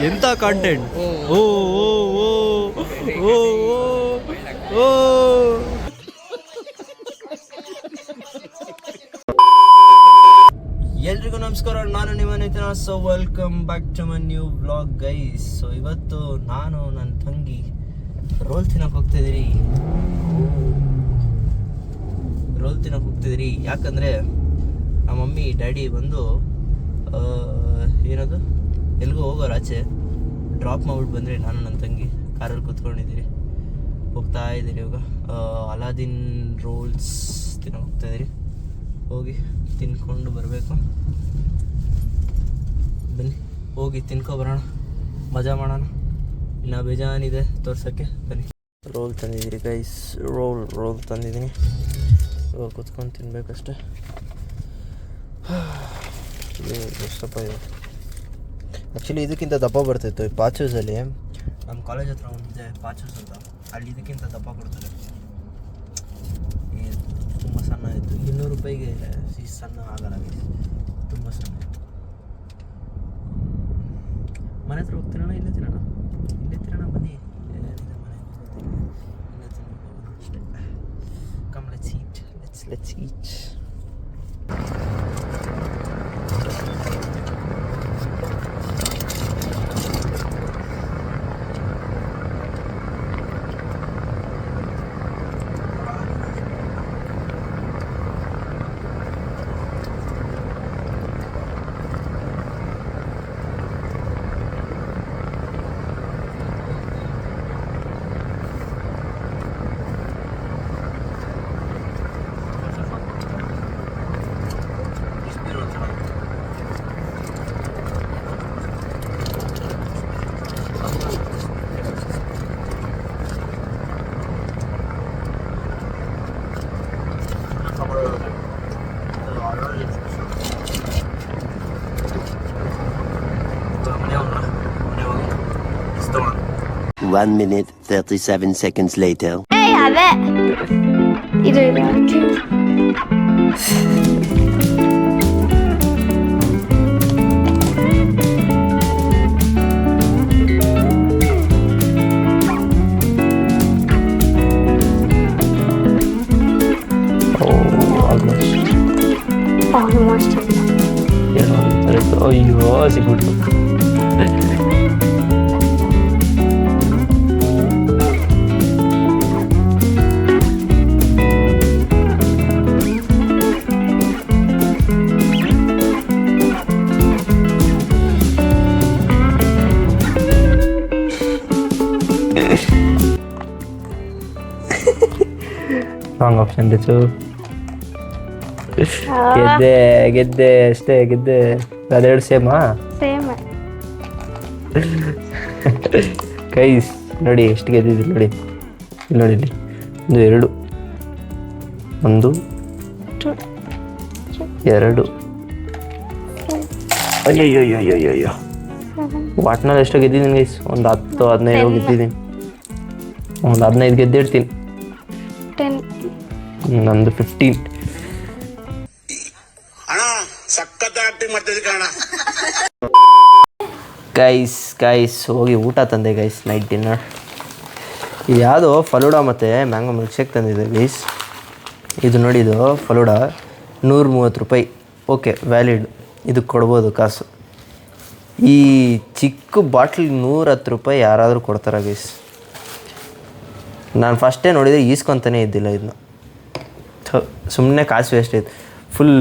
ಎಂಥ ಕಾಂಟೆಂಟ್. ಓ ಓ ಓ ಓ ಓ. ಎಲ್ರಿಗೂ ನಮಸ್ಕಾರ, ನಾನು ನಿಮ್ಮ Nitin. So welcome back to my new vlog guys. So ಇವತ್ತು ನಾನು ನನ್ನ ತಂಗಿ ರೋಲ್ ತಿನ್ನಕ್ಕೆ ಹೋಗ್ತಿದ್ದೀರಿ. ಯಾಕಂದರೆ ನಮ್ಮ ಮಮ್ಮಿ ಡ್ಯಾಡಿ ಬಂದು ಏನದು ಎಲ್ಲಿಗೂ ಹೋಗೋರು, ಆಚೆ ಡ್ರಾಪ್ ಮಾಡ್ಬಿಟ್ಟು ಬಂದರೆ ನಾನು ನನ್ನ ತಂಗಿ ಕಾರಲ್ಲಿ ಕೂತ್ಕೊಂಡಿದ್ದೀರಿ, ಹೋಗ್ತಾ ಇದ್ದೀರಿ. ಇವಾಗ ಅಲಾದಿನ್ ರೋಲ್ಸ್ ತಿನ್ನಕ್ಕೆ ಹೋಗ್ತಾಯಿದ್ದೀರಿ. ಹೋಗಿ ತಿನ್ಕೊಂಡು ಬರಬೇಕು. ಬನ್ನಿ ಹೋಗಿ ತಿನ್ಕೊಬರೋಣ, ಮಜಾ ಮಾಡೋಣ. ಇನ್ನು ಬೇಜಾನಿದೆ ತೋರ್ಸೋಕ್ಕೆ. ಬನ್ನಿ. ರೋಲ್ ತಂದಿದ್ದೀರಿ ಗೈಸ್, ರೋಲ್ ತಂದಿದ್ದೀನಿ. ಇವಾಗ ಕೂತ್ಕೊಂಡು ತಿನ್ಬೇಕಷ್ಟೆ. ಎಷ್ಟಪ್ಪ ಇದು. ಆ್ಯಕ್ಚುಲಿ ಇದಕ್ಕಿಂತ ದಪ್ಪ ಬರ್ತಿತ್ತು ಈ ಪಾಚೂಸಲ್ಲಿ. ನಮ್ಮ ಕಾಲೇಜ್ ಹತ್ರ ಒಂದಿದೆ ಪಾಚೂಸ್ ಅಂತ, ಅಲ್ಲಿ ಇದಕ್ಕಿಂತ ದಪ್ಪ ಕೊಡ್ತಾರೆ. ತುಂಬ ಸಣ್ಣ ಆಯಿತು. 200 ರೂಪಾಯಿಗೆ ಈ ಸಣ್ಣ ಆಗಲ್ಲ, ತುಂಬ ಸಣ್ಣ ಆಯಿತು. ಮನೆ ಹತ್ರ ಹೋಗ್ತಿರೋಣ, ಇಲ್ಲೇ ತಿನ್ನೋಣ ಬನ್ನಿ. ಇಲ್ಲೇ ತಿನ್ನೋಣ ಅಷ್ಟೇ. Come let's eat. One minute, 37 seconds later. Hey, ಅದೇ ಇದು ಆಲ್ಮೋಸ್ಟ್ ಅಯ್ಯೋ ಸಿಗ್ಬಿಡ್ತು. Wrong option rich. ಗೆದ್ದೆ ಅಷ್ಟೇ, ಗೆದ್ದೆ. ಅದೆರಡು ಸೇಮಾ? ಸೇಮ್. ಕೈಸ್ ನೋಡಿ ಎಷ್ಟು ಗೆದ್ದಿದ್ರಿ ನೋಡಿ. ಇಲ್ಲಿ ನೋಡಿ, ಇಲ್ಲಿ 1 2 2. ಅಯ್ಯಯ್ಯೋ ವಾಟ್ನಲ್ಲಿ ಎಷ್ಟೋ ಗೆದ್ದಿದ್ದೀನಿ ಗೈಸ್. ಒಂದು 10 15 ಗೆದ್ದಿದ್ದೀನಿ. ಒಂದು 15 ಗೆದ್ದಿರ್ತೀನಿ. 10. ನಂದು 15. ಗೈಸ್ ಹೋಗಿ ಊಟ ತಂದೆ ಗೈಸ್, ನೈಟ್ ಡಿನ್ನರ್. ಇದು ಯಾವುದೋ ಫಲೂಡಾ ಮತ್ತು ಮ್ಯಾಂಗೋ ಮಿಲ್ಕ್ ಶೇಕ್ ತಂದಿದೆ ಗೈಸ್. ಇದು ನೋಡಿ, ಇದು ಫಲೂಡಾ 130 ರೂಪಾಯಿ. ಓಕೆ, ವ್ಯಾಲಿಡ್, ಇದಕ್ಕೆ ಕೊಡ್ಬೋದು ಕಾಸು. ಈ ಚಿಕ್ಕ ಬಾಟ್ಲಿಗೆ 110 ರೂಪಾಯಿ ಯಾರಾದರೂ ಕೊಡ್ತಾರೆ ಗೈಸ್. ನಾನು ಫಸ್ಟೇ ನೋಡಿದರೆ ಈಸ್ಕೊತಾನೇ ಇದ್ದಿಲ್ಲ ಇದನ್ನ. ಸುಮ್ಮನೆ ಕಾಸು ವೇಸ್ಟ್ ಆಯಿತು, ಫುಲ್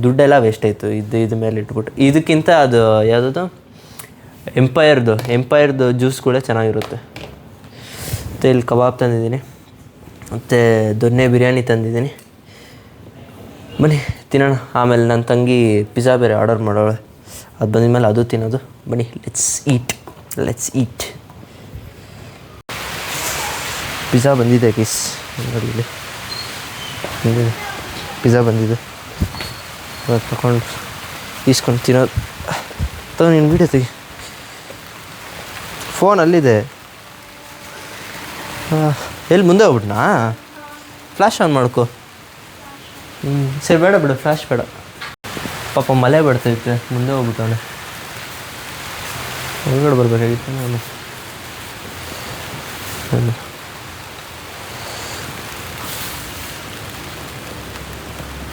ದುಡ್ಡೆಲ್ಲ ವೇಸ್ಟ್ ಆಯಿತು ಇದು ಮೇಲೆ ಇಟ್ಬಿಟ್ಟು. ಇದಕ್ಕಿಂತ ಅದು ಯಾವುದದು ಎಂಪೈರ್ದು ಜ್ಯೂಸ್ ಕೂಡ ಚೆನ್ನಾಗಿರುತ್ತೆ. ಮತ್ತು ಇಲ್ಲಿ ಕಬಾಬ್ ತಂದಿದ್ದೀನಿ, ಮತ್ತು ದೊನ್ನೆ ಬಿರಿಯಾನಿ ತಂದಿದ್ದೀನಿ. ಬನ್ನಿ ತಿನ್ನೋಣ. ಆಮೇಲೆ ನನ್ನ ತಂಗಿ ಪಿಜ್ಜಾ ಬೇರೆ ಆರ್ಡರ್ ಮಾಡೋಳೆ, ಅದು ಬಂದಿದ್ಮೇಲೆ ಅದು ತಿನ್ನೋದು. ಬನ್ನಿ ಲೆಟ್ಸ್ ಈಟ್. ಪಿಜ್ಜಾ ಬಂದಿದೆ ಗೈಸ್, ನೋಡಿ ಇಲ್ಲಿ ಪಿಜ್ಜಾ ಬಂದಿದೆ. ತಗೊಂಡು ಈಸ್ಕೊಂಡು ತಿನ್ನೋದು. ತಗೋ ನೀನು ವೀಡಿಯೋ ತೆಗಿ. ಫೋನ್ ಅಲ್ಲಿದೆ. ಎಲ್ಲಿ ಮುಂದೆ ಹೋಗ್ಬಿಟ್ನಾ? ಫ್ಲ್ಯಾಶ್ ಆನ್ ಮಾಡ್ಕೊ. ಸರಿ ಬೇಡ ಬಿಡು, ಫ್ಲ್ಯಾಶ್ ಬೇಡ. ಪಾಪ ಮಳೆ ಬರ್ತೈತೆ, ಮುಂದೆ ಹೋಗ್ಬಿಟ್ಟವನೆ. ಹೊರಗಡೆ ಬರಬೇಕಾಗಿತ್ತು ನಾನು.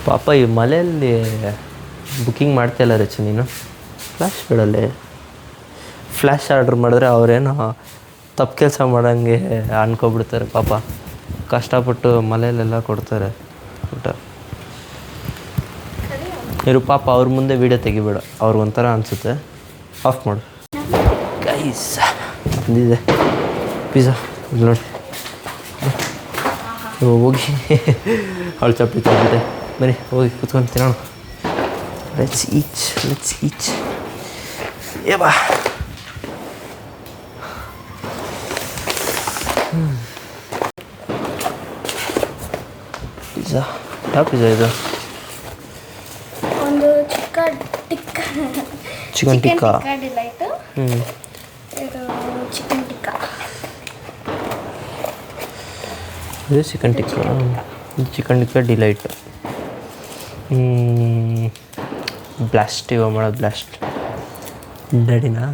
ಪಾಪ ಈ ಮಲೆಯಲ್ಲಿ ಬುಕ್ಕಿಂಗ್ ಮಾಡ್ತಾಯಿಲ್ಲ ರಚಿ ನೀನು. ಫ್ಲ್ಯಾಶ್ ಬೇಡಲ್ಲೇ. ಫ್ಲ್ಯಾಶ್ ಆರ್ಡ್ರ್ ಮಾಡಿದ್ರೆ ಅವರೇನೋ ತಪ್ಪು ಕೆಲಸ ಮಾಡೋಂಗೆ ಅನ್ಕೊಬಿಡ್ತಾರೆ ಪಾಪ. ಕಷ್ಟಪಟ್ಟು ಮಲೆಯಲ್ಲೆಲ್ಲ ಕೊಡ್ತಾರೆ ಊಟ. ಇರು ಪಾಪ ಅವ್ರ ಮುಂದೆ ವೀಡಿಯೋ ತೆಗಿಬೇಡ, ಅವ್ರಿಗೊಂಥರ ಅನಿಸುತ್ತೆ. ಆಫ್ ಮಾಡು. ಗೈಸ್ ಬಂದಿದೆ ಪಿಜ್ಜಾ ನೋಡಿ. ಹೋಗಿ ಅವಳು ಚಪ್ಪಲಿ ತಂದಿದೆ. ಬನ್ನಿ ಹೋಗಿ ಕುತ್ಕೊಂಡು ತಿನ್ನೋಣ. ಲೆಟ್ಸ್ ಈಚ್ ಏ ಬಾ. ಪಿಜ್ಜಾ ಯಾವ ಪಿಜ್ಜಾ ಇದು? ಒಂದು ಚಿಕನ್ ಟಿಕ್ಕಾ ಡಿಲೈಟ್. ಇದು ಚಿಕನ್ ಟಿಕ್ಕಾ. ಇದು ಚಿಕನ್ ಟಿಕ್ಕಾ ಡಿಲೈಟ್. ಬ್ಲಾಸ್ಟ್ ಇವಾಗ ಮಾಡೋದು ಬ್ಲಾಸ್ಟ್ ಡ್ಯಾಡಿನಾ?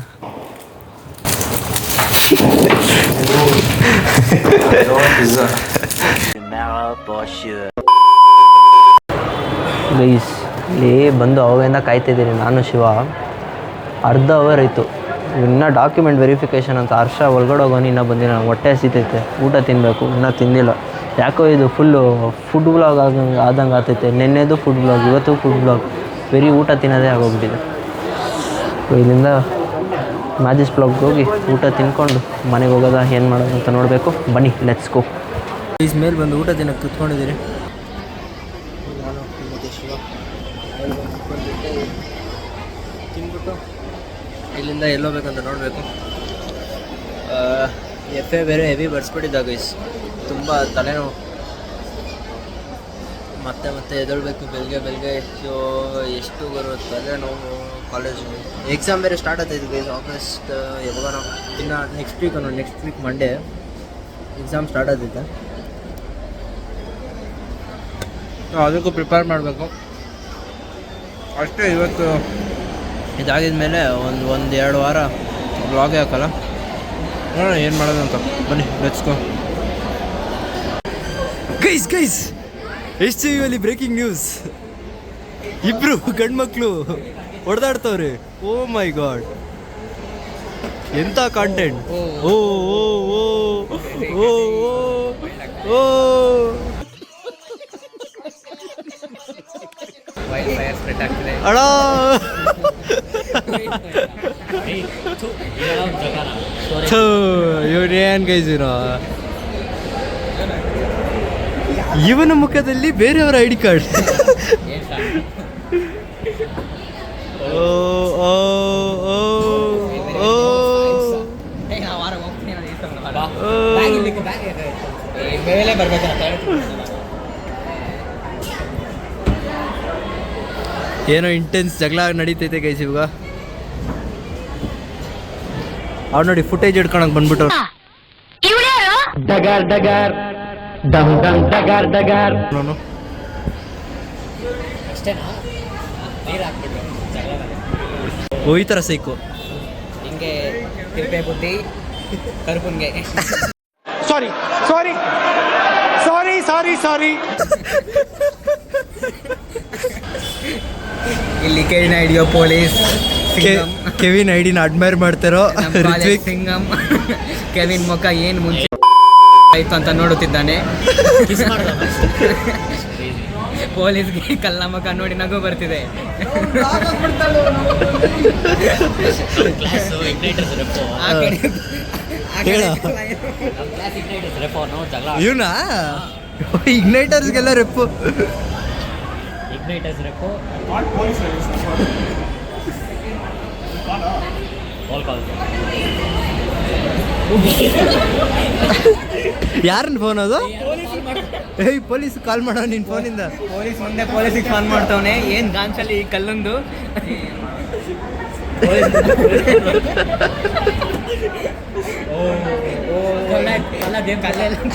ಗೈಸ್ ಇಲ್ಲಿ ಬಂದು ಅವಾಗಿಂದ ಕಾಯ್ತಿದ್ದೀನಿ ನಾನು ಶಿವ. ಅರ್ಧ ಅವರ್ ಆಯಿತು. ಇನ್ನೂ ಡಾಕ್ಯುಮೆಂಟ್ ವೆರಿಫಿಕೇಷನ್ ಅಂತ ಹರ್ಷ ಒಳಗಡೆ ಹೋಗೋನು ಇನ್ನೂ ಬಂದಿಲ್ಲ. ನಂಗೆ ಹೊಟ್ಟೆ ಹಸಿತೈತೆ, ಊಟ ತಿನ್ನಬೇಕು, ಇನ್ನೂ ತಿಂದಿಲ್ಲ. ಯಾಕೋ ಇದು ಫುಲ್ಲು ಫುಡ್ ಬ್ಲಾಗ್ ಆದಂಗೆ ಆಗ್ತೈತೆ. ನೆನ್ನೆದು ಫುಡ್ ಬ್ಲಾಗ್, ಇವತ್ತು ಫುಡ್ ಬ್ಲಾಗ್. ಬರೀ ಊಟ ತಿನ್ನೋದೇ ಆಗೋಗ್ಬಿಟ್ಟಿದೆ. ಇಲ್ಲಿಂದ ಮ್ಯಾಜಿಸ್ ಬ್ಲಾಗ್ಗೆ ಹೋಗಿ ಊಟ ತಿನ್ಕೊಂಡು ಮನೆಗೆ ಹೋಗೋದ ಏನು ಮಾಡೋದು ಅಂತ ನೋಡಬೇಕು. ಬನ್ನಿ ಲೆಟ್ಸ್ ಗೋ. ಈಸ್ ಮೇಲೆ ಬಂದು ಊಟ ತಿನ್ನೋಕ್ಕೆ ಕುತ್ಕೊಂಡಿದ್ದೀರಿ. ನಾನು ಮತ್ತು ಶಿವ ತಿನ್ಬಿಟ್ಟು ಇಲ್ಲಿಂದ ಎಲ್ಲೋಗ್ಬೇಕಂತ ನೋಡಬೇಕು. ಎಫೆ ಬೇರೆ ಹೆವಿ ಬಡಿಸ್ಬಿಟ್ಟಿದ್ದಾಗ ಗೈಸ್, ತುಂಬ ತಲೆನೋವು. ಮತ್ತೆ ಎದ್ದೇಳಬೇಕು ಬೆಳಗ್ಗೆ. ಸೊ ಎಷ್ಟು ಬರುತ್ತೆ ತಲೆನೋವು. ಕಾಲೇಜು ಎಕ್ಸಾಮ್ ಬೇರೆ ಸ್ಟಾರ್ಟ್ ಆಗ್ತಾಯಿದ್ದು ಗೈಸ್. ಆಗಸ್ಟ್ ಯಾವಾಗ ಇನ್ನು next week Monday exam start ಆಗ್ತೈತೆ. ಅದಕ್ಕೂ ಪ್ರಿಪೇರ್ ಮಾಡಬೇಕು ಅಷ್ಟೇ. ಇವತ್ತು ಇದಾಗಿದ ಮೇಲೆ ಒಂದು 2 ವಾರ ಬ್ಲಾಗೇ ಹಾಕಲ್ಲ. ನೋಡೋಣ ಏನು ಮಾಡೋದು ಅಂತ. ಬನ್ನಿ ಲೆಟ್ಸ್ ಗೋ. ಗೈಸ್ ಎಷ್ಟು ಇವಲ್ಲಿ ಬ್ರೇಕಿಂಗ್ ನ್ಯೂಸ್. ಇಬ್ರು ಗಂಡ್ಮಕ್ಳು ಹೊಡೆದಾಡ್ತವ್ರೆ. ಓ ಮೈ ಗಾಡ್, ಎಂಥ ಕಾಂಟೆಂಟ್. ಓ ಓ ಓ ಓ ಓ ಅಣ್ಣ ಇವನೇನು ಗೈಸಿರೋ. ಇವನ ಮುಖದಲ್ಲಿ ಬೇರೆಯವರ ಐ ಡಿ ಕಾರ್ಡ್. ಓ ಓ ಓ ಓ ಏನೋ ಇಂಟೆನ್ಸ್ ಜಗಳ ನಡೀತೈತೆ ಗೈಸ್ ಇವಾಗ. ಅವ್ರು ನೋಡಿ ಫುಟೇಜ್ ಹಿಡ್ಕೊಳಕ್ ಬಂದ್ಬಿಟ್ಟು ಡಗಾರ್ ಡಗಾರ್ ಡಮ್ ಡಮ್ ಡಗಾರ್ ಡಗಾರ್. ನಾನು ಓ ಈ ಥರ ಸೈಕು ಹಿಂಗೆ ತಿರ್ಪೆ ಬುದ್ಧಿ ಕರ್ಪುನ್ಗೆ. ಸಾರಿ ಇಲ್ಲಿ ಕೆವಿನ್ ಐಡಿಯೋ ಪೊಲೀಸ್ ಕೆವಿನ್ ಐಡಿನ ಅಡ್ಮೈರ್ ಮಾಡ್ತಾರೋ ಸಿಂಗಮ್. ಕೆವಿನ್ ಮುಖ ಏನು ಮುಂಚೆ ಆಯ್ತು ಅಂತ ನೋಡುತ್ತಿದ್ದಾನೆ. ಪೊಲೀಸ್ಗೆ ಕಲ್ಲ ಮುಖ ನೋಡಿ ನಗು ಬರ್ತಿದೆ. ಇವನಾ ಇಗ್ನೈಟರ್ಸ್ಗೆಲ್ಲ ರೆಪ್ಪು. ಯಾರನ್ನ ಫೋನ್ ಅದು? ಏಯ್ ಪೊಲೀಸ್ ಕಾಲ್ ಮಾಡೋ ನಿನ್ನ ಫೋನಿಂದ. ಪೊಲೀಸ್ ಮುಂದೆ ಪೊಲೀಸಿಗೆ ಫೋನ್ ಮಾಡ್ತವನೆ. ಏನು ಗಾನ್ಸಲ್ಲಿ ಈ ಕಲ್ಲೊಂದು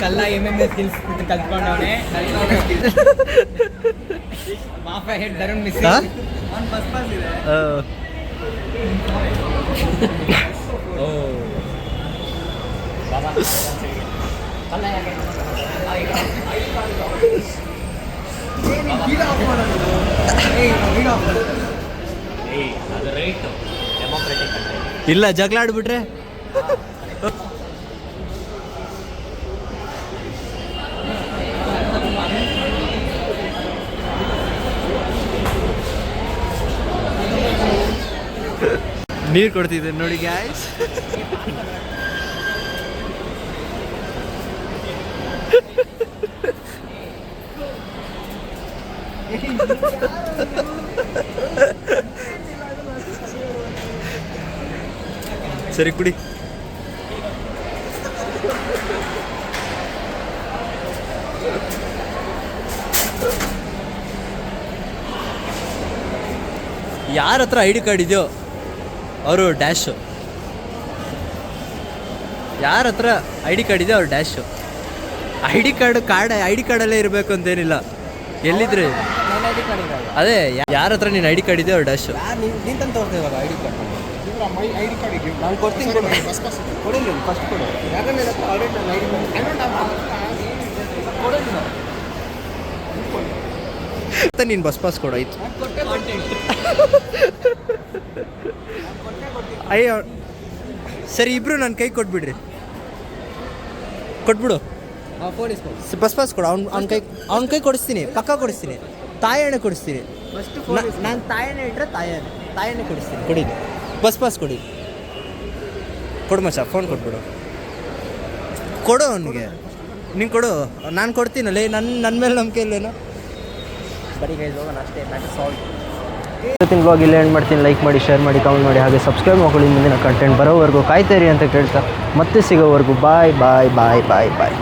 ಕಲ್ಲ MMS ಸ್ಕಿಲ್ಸ್ ಕಲ್ತ್ಕೊಂಡವನೆ. ಮಾಫಾ ಹೆಡ್ ದರುಣ್ ಮಿಸ್. ಇಲ್ಲ ಜಗಳ ಆಡ್ಬಿಟ್ರೆ ನೀರು ಕೊಡ್ತಿದ್ದೆ ನೋಡಿ ಗ್ಯಾಸ್. ಸರಿ ಕುಡಿ. ಯಾರ ಹತ್ರ ಐ ಡಿ ಕಾರ್ಡ್ ಇದೆಯೋ ಅವರು ಡ್ಯಾಶು, ಯಾರ ಹತ್ರ ಐ ಡಿ ಕಾರ್ಡ್ ಇದೆಯೋ ಅವ್ರು ಡ್ಯಾಶು. ಐ ಡಿ ಕಾರ್ಡಲ್ಲೇ ಇರಬೇಕು ಅಂತೇನಿಲ್ಲ, ಎಲ್ಲಿದ್ರೆ ಅದೇ ಯಾರ ಹತ್ರ ನೀನು ಐ ಡಿ ಕಾರ್ಡ್ ಇದೆಯೋ ಅವ್ರು ಡ್ಯಾಶು. ನಿಂತಂತ ತೋರ್ತಾ ಇವಾಗ ಐ ಡಿ ಕಾರ್ಡ್ ನಾನು ಕೊಡ್ತೀನಿ. ಕೊಡಿ ಫಸ್ಟ್ ಕೊಡು. ಯಾಕಂದ್ರೆ ಆಲ್ರೆಡಿ ನಾನು ಐ ಡಿ ಕಾರ್ಡ್ ನೀನು ಬಸ್ ಪಾಸ್ ಕೊಡಾಯ್ತು. ಅಯ್ಯೋ ಸರಿ, ಇಬ್ರು ನನ್ನ ಕೈ ಕೊಟ್ಬಿಡ್ರಿ, ಕೊಟ್ಬಿಡು. ಬಸ್ ಪಾಸ್ ಕೊಡು. ಅವ್ನ ಕೈ ಕೊಡಿಸ್ತೀನಿ, ಪಕ್ಕ ಕೊಡಿಸ್ತೀನಿ. ತಾಯಣ್ಣೆ ಕೊಡಿಸ್ತೀನಿ. ನಾನು ತಾಯಣ್ಣೆ ಇಟ್ಟರೆ ತಾಯಣ್ಣೆ ಕೊಡಿಸ್ತೀನಿ. ಕೊಡಿ ಬಸ್ ಪಾಸ್ ಕೊಡಿ. ಕೊಡು ಮಚ್ಚ, ಫೋನ್ ಕೊಟ್ಬಿಡು. ಕೊಡು ಅವನಿಗೆ, ನೀನು ಕೊಡು. ನಾನು ಕೊಡ್ತೀನಲ್ಲೇ, ನನ್ನ ಮೇಲೆ ನಂಬಿಕೆ ಇಲ್ಲೇನೋ. ಬರೀ ಗೈಸ್ ಹೋಗೋಣ ಅಷ್ಟೇ, ಮ್ಯಾಟರ್ ಸಾಲ್ವ್. ಇವತ್ತಿನ ಬ್ಲಾಗ್ ಇಲ್ಲೇ ಎಂಡ್ ಮಾಡ್ತೀನಿ. ಲೈಕ್ ಮಾಡಿ, ಶೇರ್ ಮಾಡಿ, ಕಾಮೆಂಟ್ ಮಾಡಿ, ಹಾಗೆ ಸಬ್ಸ್ಕ್ರೈಬ್ ಮಾಡ್ಕೊಳ್ಳಿ. ಮುಂದಿನ ಕಂಟೆಂಟ್ ಬರೋವರೆಗೂ ಕಾಯ್ತಾಯಿರಿ ಅಂತ ಕೇಳ್ತಾ ಮತ್ತೆ ಸಿಗೋವರೆಗೂ ಬಾಯ್ ಬಾಯ್ ಬಾಯ್ ಬಾಯ್ ಬಾಯ್.